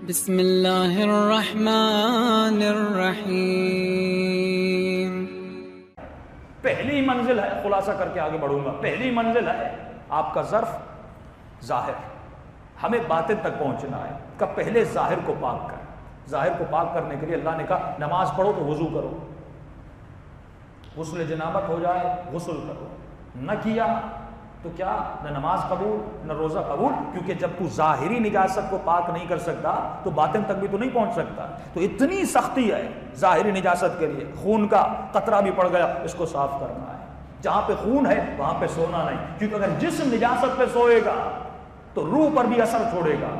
بسم اللہ الرحمن الرحیم۔ پہلی منزل ہے، خلاصہ کر کے آگے بڑھوں گا، پہلی منزل ہے آپ کا ظرف ظاہر، ہمیں باطن تک پہنچنا ہے کہ پہلے ظاہر کو پاک کر۔ ظاہر کو پاک کرنے کے لیے اللہ نے کہا نماز پڑھو تو وضو کرو، غسل جنابت ہو جائے غسل کرو، نہ کیا تو کیا، نہ نماز قبول نہ روزہ قبول، کیونکہ جب تو ظاہری نجاست کو پاک نہیں کر سکتا تو باطن تک بھی تو نہیں پہنچ سکتا۔ تو اتنی سختی ہے ظاہری نجاست کے لیے، خون کا قطرہ بھی پڑ گیا اس کو صاف کرنا ہے، جہاں پہ خون ہے وہاں پہ سونا نہیں، کیونکہ اگر جسم نجاست پہ سوئے گا تو روح پر بھی اثر چھوڑے گا،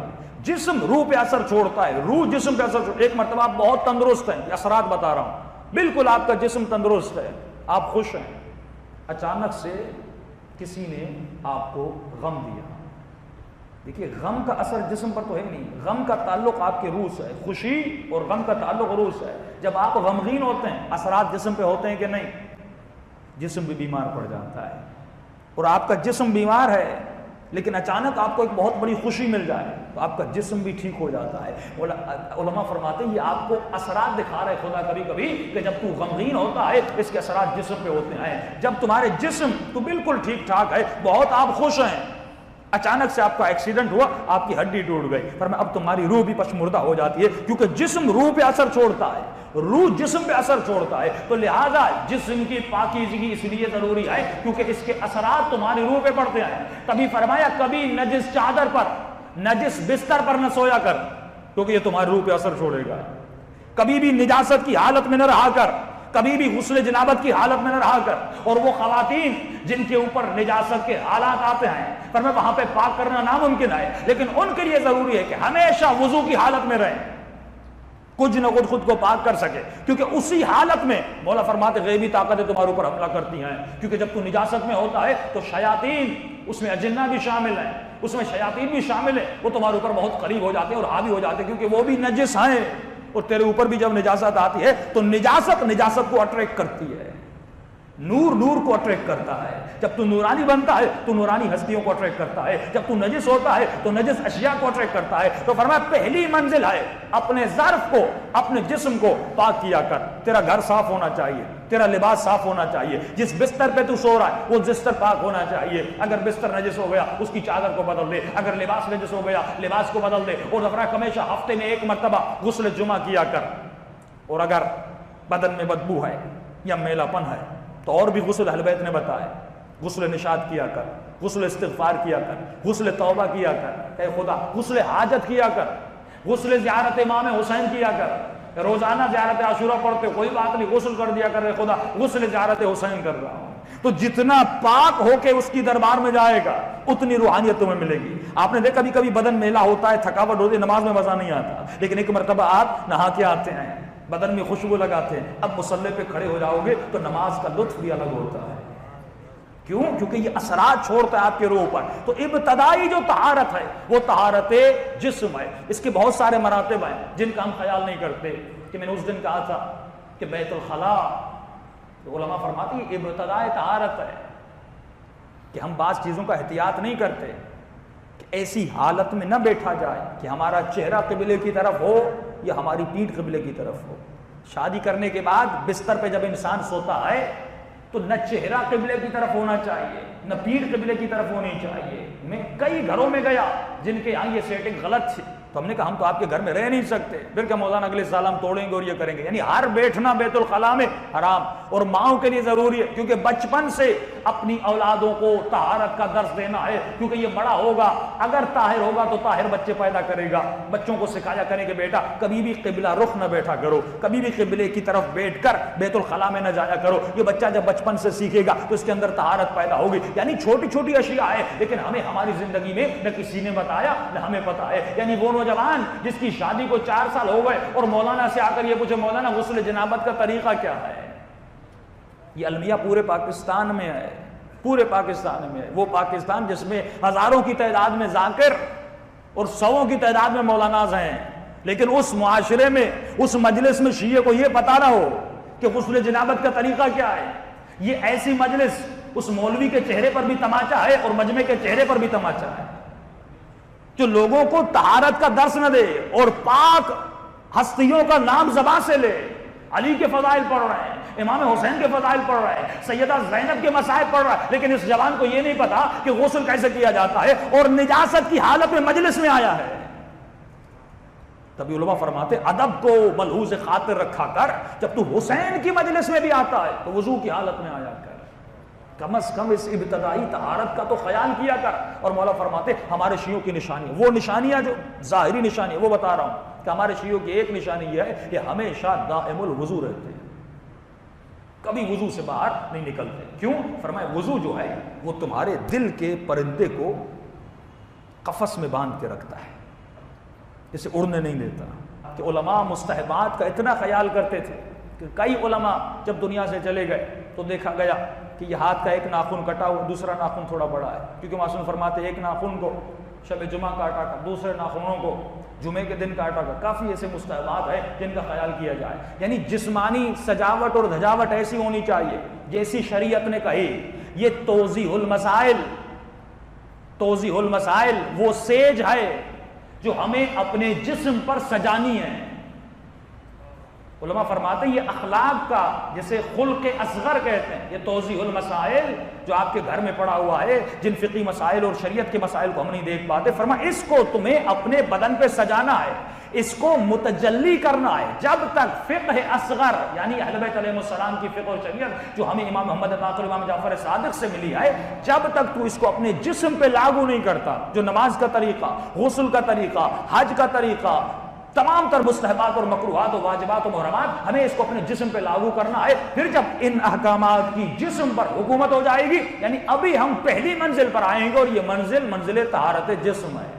جسم روح پہ اثر چھوڑتا ہے، روح جسم پہ اثر چھوڑتا ہے۔ ایک مرتبہ آپ بہت تندرست ہیں، یہ اثرات بتا رہا ہوں، بالکل آپ کا جسم تندرست ہے، آپ خوش ہیں، اچانک سے کسی نے آپ کو غم دیا۔ دیکھیے غم کا اثر جسم پر تو ہے نہیں، غم کا تعلق آپ کے روح سے ہے، خوشی اور غم کا تعلق روح سے ہے۔ جب آپ غمگین ہوتے ہیں اثرات جسم پہ ہوتے ہیں کہ نہیں؟ جسم بھی بیمار پڑ جاتا ہے، اور آپ کا جسم بیمار ہے لیکن اچانک آپ کو ایک بہت بڑی خوشی مل جائے تو آپ کا جسم بھی ٹھیک ہو جاتا ہے۔ علماء فرماتے ہیں یہ آپ کو اثرات دکھا رہے خدا کبھی کبھی کہ جب تو غمگین ہوتا ہے اس کے اثرات جسم پہ ہوتے ہیں۔ جب تمہارے جسم تو بالکل ٹھیک ٹھاک ہے، بہت آپ خوش ہیں، اچانک سے آپ کا ایکسیڈنٹ ہوا، آپ کی ہڈی ٹوٹ گئی، فرمایا اب تمہاری روح بھی پشمردہ ہو جاتی ہے، کیونکہ جسم روح پہ اثر چھوڑتا ہے، روح جسم پہ اثر چھوڑتا ہے، تو لہذا جسم کی پاکیزگی اس لیے ضروری ہے کیونکہ اس کے اثرات تمہاری روح پہ پڑتے ہیں۔ کبھی فرمایا کبھی نجس چادر پر، نجس بستر پر نہ سویا کر، کیونکہ یہ تمہاری روح پہ اثر چھوڑے گا۔ کبھی بھی نجاست کی حالت میں نہ رہا کر، کبھی بھی غسل جنابت کی حالت میں نہ رہا کر۔ اور وہ خواتین جن کے اوپر نجاست کے حالات آتے ہیں فرمایا وہاں پہ پاک کرنا ناممکن ہے، لیکن ان کے لیے ضروری ہے کہ ہمیشہ وضو کی حالت میں رہیں، کچھ نہ کچھ خود کو پاک کر سکے، کیونکہ اسی حالت میں مولا فرماتے غیبی طاقتیں تمہارے اوپر حملہ کرتی ہیں، کیونکہ جب تو نجاست میں ہوتا ہے تو شیاطین، اس میں اجنہ بھی شامل ہیں، اس میں شیاطین بھی شامل ہیں، وہ تمہارے اوپر بہت قریب ہو جاتے ہیں اور حاوی ہو جاتے ہیں، کیونکہ وہ بھی نجس ہیں، اور تیرے اوپر بھی جب نجاست آتی ہے تو نجاست کو اٹریکٹ کرتی ہے، نور کو اٹریکٹ کرتا ہے۔ جب تو نورانی بنتا ہے تو نورانی ہستیوں کو اٹریکٹ کرتا ہے، جب تو نجس ہوتا ہے تو نجس اشیاء کو اٹریکٹ کرتا ہے۔ تو فرمایا پہلی منزل ہے اپنے ظرف کو، اپنے جسم کو پاک کیا کر۔ تیرا گھر صاف ہونا چاہیے، تیرا لباس صاف ہونا چاہیے، جس بستر پہ تو سو رہا ہے وہ بستر پاک ہونا چاہیے۔ اگر بستر نجس ہو گیا اس کی چادر کو بدل دے، اگر لباس نجس ہو گیا لباس کو بدل دے، اور ہمیشہ ہفتے میں ایک مرتبہ غسل جمعہ کیا کر۔ اور اگر بدن میں بدبو ہے یا میلا پن ہے تو اور بھی غسل اہل بیت نے بتائے، غسل نشاط کیا کر، غسل استغفار کیا کر، غسل توبہ کیا کر، اے خدا غسل حاجت کیا کر، غسل زیارت امام حسین کیا کر، روزانہ زیارت عاشورہ پڑھتے کوئی بات نہیں، غسل کر دیا کر، اے خدا غسل زیارت حسین کر رہا ہوں۔ تو جتنا پاک ہو کے اس کی دربار میں جائے گا اتنی روحانیت تمہیں ملے گی۔ آپ نے دیکھا کبھی بدن میلا ہوتا ہے، تھکاوٹ ہوتی ہے، نماز میں مزہ نہیں آتا، لیکن ایک مرتبہ آپ نہا کے آتے ہیں، بدن میں خوشبو لگاتے ہیں، اب مصلی پہ کھڑے ہو جاؤ گے تو نماز کا لطف بھی الگ ہوتا ہے۔ کیوں؟ کیونکہ یہ اثرات چھوڑتا ہے آپ کے روح پر۔ تو ابتدائی جو طہارت ہے وہ طہارت جسم ہے، اس کے بہت سارے مراتب ہیں جن کا ہم خیال نہیں کرتے۔ کہ میں نے اس دن کہا تھا کہ بیت الخلاء، علماء فرماتے ہیں ابتدائی طہارت ہے کہ ہم بعض چیزوں کا احتیاط نہیں کرتے، کہ ایسی حالت میں نہ بیٹھا جائے کہ ہمارا چہرہ قبلے کی طرف ہو یا ہماری پیٹھ قبلے کی طرف ہو۔ شادی کرنے کے بعد بستر پہ جب انسان سوتا ہے تو نہ چہرہ قبلے کی طرف ہونا چاہیے نہ پیٹھ قبلے کی طرف ہونی چاہیے۔ میں کئی گھروں میں گیا جن کے یہاں یہ سیٹنگ غلط تھی، تو ہم نے کہا ہم تو آپ کے گھر میں رہ نہیں سکتے، پھر کہ مولانا اگلے سال ہم توڑیں گے اور یہ کریں گے۔ یعنی ہر بیٹھنا بیت الخلاء میں حرام، اور ماؤں کے لیے ضروری ہے، کیونکہ بچپن سے اپنی اولادوں کو طہارت کا درس دینا ہے، کیونکہ یہ بڑا ہوگا اگر طاہر ہوگا تو طاہر بچے پیدا کرے گا۔ بچوں کو سکھایا کریں کہ بیٹا کبھی بھی قبلہ رخ نہ بیٹھا کرو، کبھی بھی قبلے کی طرف بیٹھ کر بیت الخلاء میں نہ جایا کرو۔ یہ بچہ جب بچپن سے سیکھے گا تو اس کے اندر طہارت پیدا ہوگی۔ یعنی چھوٹی چھوٹی اشیاء ہے، لیکن ہمیں ہماری زندگی میں نہ کسی نے بتایا نہ ہمیں پتا ہے۔ یعنی وہ نوجوان جس کی شادی کو 4 سال ہو گئے اور مولانا سے آ کر یہ پوچھے مولانا غسل جنابت کا طریقہ کیا ہے، یہ المیہ پورے پاکستان میں ہے، پورے پاکستان میں ہے۔ وہ پاکستان جس میں ہزاروں کی تعداد میں ذاکر اور سووں کی تعداد میں مولاناز ہیں، لیکن اس معاشرے میں اس مجلس میں شیعہ کو یہ پتا نہ ہو کہ غسل جنابت کا طریقہ کیا ہے۔ یہ ایسی مجلس اس مولوی کے چہرے پر بھی تماچا ہے اور مجمع کے چہرے پر بھی تماچا ہے، جو لوگوں کو طہارت کا درس نہ دے اور پاک ہستیوں کا نام زبان سے لے. علی کے فضائل پڑھ رہے ہیں, امام حسین کے فضائل پڑھ رہے ہیں, سیدہ زینب کے مسائل پڑھ رہا ہے, لیکن اس جوان کو یہ نہیں پتا کہ غسل کیسے کیا جاتا ہے اور نجاست کی حالت میں مجلس میں آیا ہے. تبھی علماء فرماتے ادب کو ملحوظ خاطر رکھا کر, جب تو حسین کی مجلس میں بھی آتا ہے تو وضو کی حالت میں آیا کر, کم از کم اس ابتدائی طہارت کا تو خیال کیا کر. اور مولا فرماتے ہمارے شیعوں کی نشانی, وہ نشانیاں جو ظاہری نشانی وہ بتا رہا ہوں کہ ہمارے شیعوں کی ایک نشانی یہ ہے کہ ہمیشہ دائم الوضو رہتے ہیں, کبھی وضو سے باہر نہیں نکلتے. کیوں؟ فرمائے وضو جو ہے وہ تمہارے دل کے پرندے کو قفس میں باندھ کے رکھتا ہے, جسے اڑنے نہیں دیتا. کہ علماء مستحبات کا اتنا خیال کرتے تھے کہ کئی علماء جب دنیا سے چلے گئے تو دیکھا گیا کہ یہ ہاتھ کا ایک ناخن کٹا ہوا, دوسرا ناخن تھوڑا بڑا ہے, کیونکہ معصوم فرماتے ایک ناخن کو شب جمعہ کاٹا کر, دوسرے ناخنوں کو جمعے کے دن کاٹا کر. کافی ایسے مستحبات ہیں جن کا خیال کیا جائے. یعنی جسمانی سجاوٹ اور دھجاوٹ ایسی ہونی چاہیے جیسی شریعت نے کہی. یہ توضیح المسائل وہ سیج ہے جو ہمیں اپنے جسم پر سجانی ہے. علماء فرماتے ہیں یہ اخلاق کا, جسے خلق اصغر کہتے ہیں, یہ توضیح المسائل جو آپ کے گھر میں پڑا ہوا ہے, جن فقہی مسائل اور شریعت کے مسائل کو ہم نہیں دیکھ پاتے, فرمایا اس کو تمہیں اپنے بدن پہ سجانا ہے, اس کو متجلی کرنا ہے. جب تک فقہ اصغر یعنی اہل بیت علیہ السلام کی فقہ اور شریعت جو ہمیں امام محمد باقر امام جعفر صادق سے ملی ہے, جب تک تو اس کو اپنے جسم پہ لاگو نہیں کرتا, جو نماز کا طریقہ, غسل کا طریقہ, حج کا طریقہ, تمام تر مستحبات اور مکروہات اور واجبات اور محرمات, ہمیں اس کو اپنے جسم پہ لاگو کرنا ہے. پھر جب ان احکامات کی جسم پر حکومت ہو جائے گی, یعنی ابھی ہم پہلی منزل پر آئیں گے, اور یہ منزل طہارت جسم ہے.